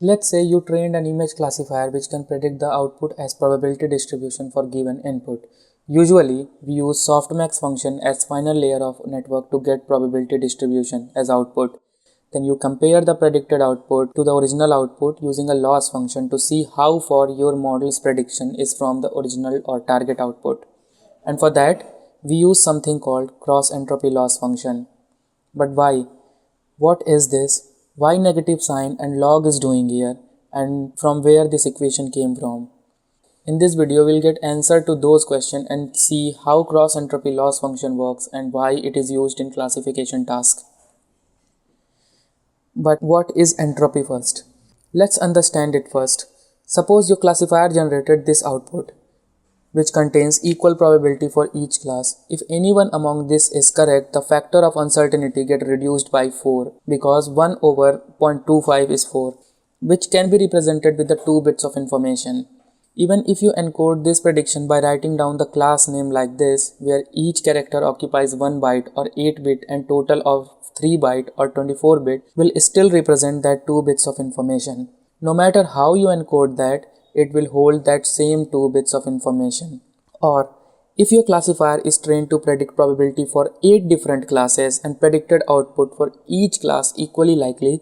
Let's say you trained an image classifier which can predict the output as probability distribution for given input. Usually, we use softmax function as final layer of network to get probability distribution as output. Then you compare the predicted output to the original output using a loss function to see how far your model's prediction is from the original or target output. And for that, we use something called cross entropy loss function. But why? What is this? Why negative sign and log is doing here? And from where this equation came from? In this video, we'll get answer to those questions and see how cross entropy loss function works and why it is used in classification tasks. But what is entropy first? Let's understand it first. Suppose your classifier generated this output, which contains equal probability for each class. If any one among this is correct, the factor of uncertainty get reduced by 4 because 1 over 0.25 is 4, which can be represented with the 2 bits of information. Even if you encode this prediction by writing down the class name like this, where each character occupies 1 byte or 8 bit and total of 3 byte or 24 bit will still represent that 2 bits of information. No matter how you encode that, it will hold that same 2 bits of information. Or if your classifier is trained to predict probability for 8 different classes and predicted output for each class equally likely,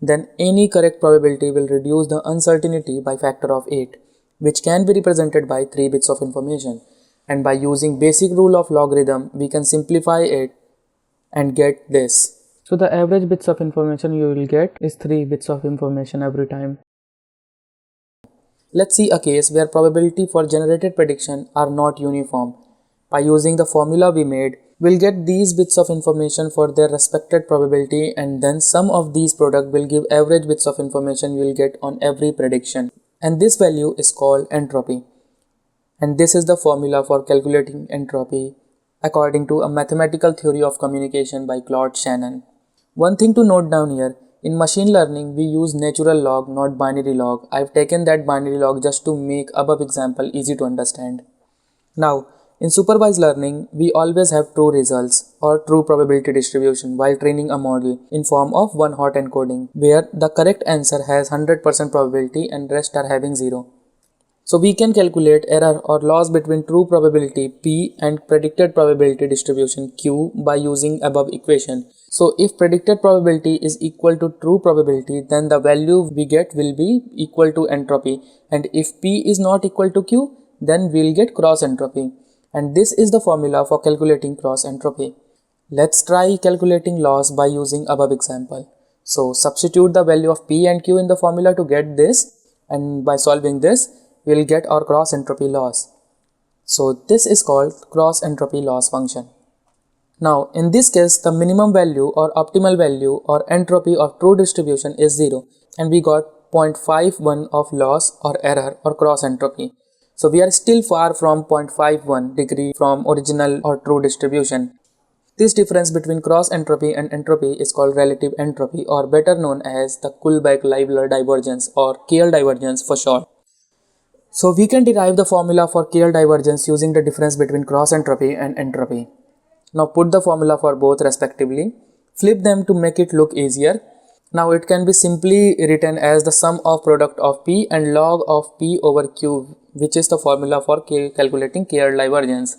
then any correct probability will reduce the uncertainty by factor of 8, which can be represented by 3 bits of information. And by using basic rule of logarithm, we can simplify it and get this. So the average bits of information you will get is 3 bits of information every time. Let's see a case where probability for generated prediction are not uniform. By using the formula we made, we'll get these bits of information for their respected probability, and then sum of these product will give average bits of information you'll get on every prediction. And this value is called entropy. And this is the formula for calculating entropy according to a mathematical theory of communication by Claude Shannon. One thing to note down here, in machine learning we use natural log, not binary log. I've taken that binary log just to make above example easy to understand. Now, in supervised learning, we always have true results or true probability distribution while training a model in form of one-hot encoding, where the correct answer has 100% probability and rest are having 0. So we can calculate error or loss between true probability P and predicted probability distribution Q by using above equation. So if predicted probability is equal to true probability, then the value we get will be equal to entropy. And if P is not equal to Q, then we'll get cross entropy. And this is the formula for calculating cross entropy. Let's try calculating loss by using above example. So substitute the value of P and Q in the formula to get this, and by solving this, we'll get our cross entropy loss. So this is called cross entropy loss function. Now in this case, the minimum value or optimal value or entropy of true distribution is 0, and we got 0.51 of loss or error or cross entropy. So we are still far from 0.51 degree from original or true distribution. This difference between cross entropy and entropy is called relative entropy, or better known as the Kullback-Leibler divergence, or KL divergence for short. So we can derive the formula for KL divergence using the difference between cross entropy and entropy. Now put the formula for both respectively, flip them to make it look easier. Now it can be simply written as the sum of product of P and log of P over Q, which is the formula for calculating KL divergence.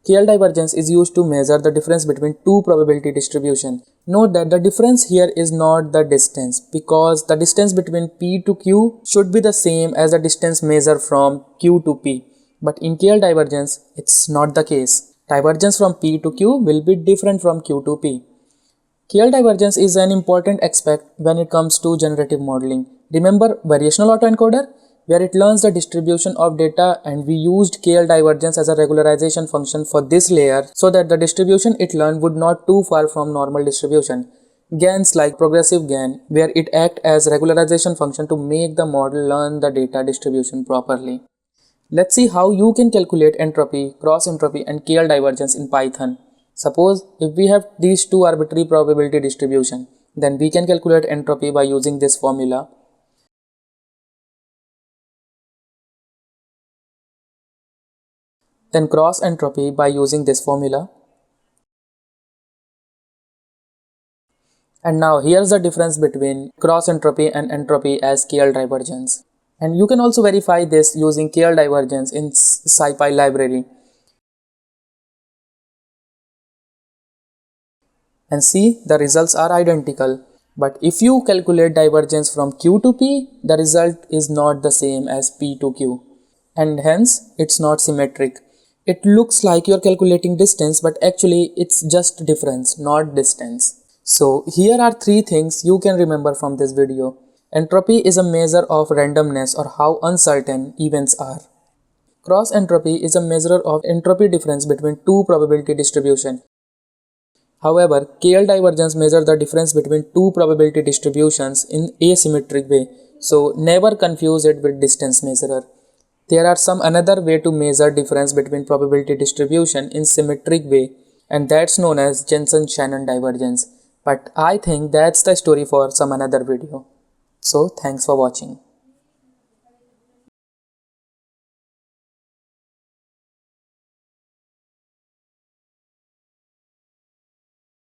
KL divergence is used to measure the difference between two probability distribution. Note that the difference here is not the distance, because the distance between P to Q should be the same as the distance measured from Q to P. But in KL divergence, it's not the case. Divergence from P to Q will be different from Q to P. KL divergence is an important aspect when it comes to generative modeling. Remember variational autoencoder, where it learns the distribution of data, and we used KL divergence as a regularization function for this layer so that the distribution it learned would not too far from normal distribution. GANs like progressive GAN, where it acts as regularization function to make the model learn the data distribution properly. Let's see how you can calculate entropy, cross entropy and KL divergence in Python. Suppose if we have these two arbitrary probability distribution, then we can calculate entropy by using this formula. Then cross entropy by using this formula. And now here's the difference between cross entropy and entropy as KL divergence. And you can also verify this using KL divergence in SciPy library. And see, the results are identical. But if you calculate divergence from Q to P, the result is not the same as P to Q. And hence, it's not symmetric. It looks like you're calculating distance, but actually it's just difference, not distance. So here are 3 things you can remember from this video. Entropy is a measure of randomness or how uncertain events are. Cross entropy is a measure of entropy difference between two probability distributions. However, KL divergence measures the difference between two probability distributions in asymmetric way, so never confuse it with distance measurer. There are some another way to measure difference between probability distribution in symmetric way, and that's known as Jensen-Shannon divergence. But I think that's the story for some another video. So thanks for watching.